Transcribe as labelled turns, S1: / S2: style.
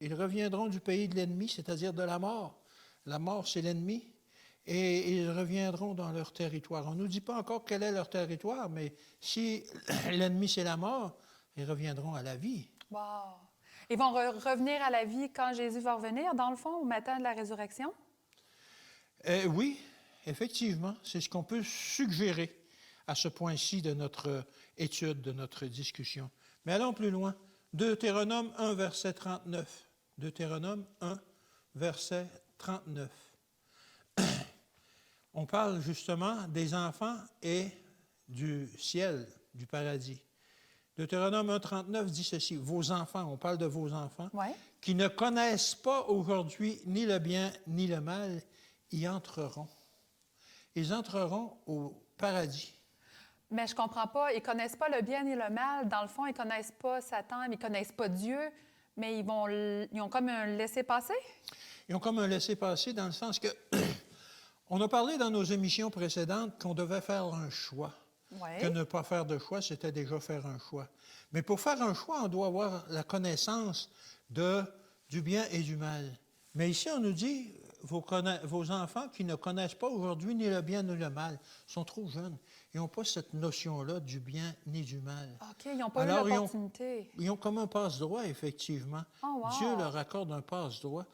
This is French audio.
S1: Ils reviendront du pays de l'ennemi, c'est-à-dire de la mort. La mort, c'est l'ennemi. Et ils reviendront dans leur territoire. On ne nous dit pas encore quel est leur territoire, mais si l'ennemi, c'est la mort, ils reviendront à la vie.
S2: Wow! Ils vont revenir à la vie quand Jésus va revenir, dans le fond, au matin de la résurrection?
S1: Oui, effectivement, c'est ce qu'on peut suggérer à ce point-ci de notre étude, de notre discussion. Mais allons plus loin. Deutéronome 1, verset 39. Deutéronome 1, verset 39. On parle justement des enfants et du ciel, du paradis. Deutéronome 1, 39 dit ceci, « Vos enfants, on parle de vos enfants,
S2: Ouais.
S1: qui ne connaissent pas aujourd'hui ni le bien ni le mal, y entreront. » Ils entreront au paradis.
S2: Mais je comprends pas. Ils ne connaissent pas le bien ni le mal. Dans le fond, ils ne connaissent pas Satan, ils ne connaissent pas Dieu, mais ils ont comme un laissez-passer.
S1: Ils ont comme un laissez-passer dans le sens que on a parlé dans nos émissions précédentes qu'on devait faire un choix.
S2: Ouais.
S1: Que ne pas faire de choix, c'était déjà faire un choix. Mais pour faire un choix, on doit avoir la connaissance du bien et du mal. Mais ici, on nous dit, vos enfants qui ne connaissent pas aujourd'hui ni le bien ni le mal, sont trop jeunes. Ils n'ont pas cette notion-là du bien ni du mal.
S2: OK, ils n'ont pas
S1: Alors,
S2: eu l'opportunité.
S1: ils ont comme un passe-droit, effectivement.
S2: Oh, wow!
S1: Dieu leur accorde un passe-droit.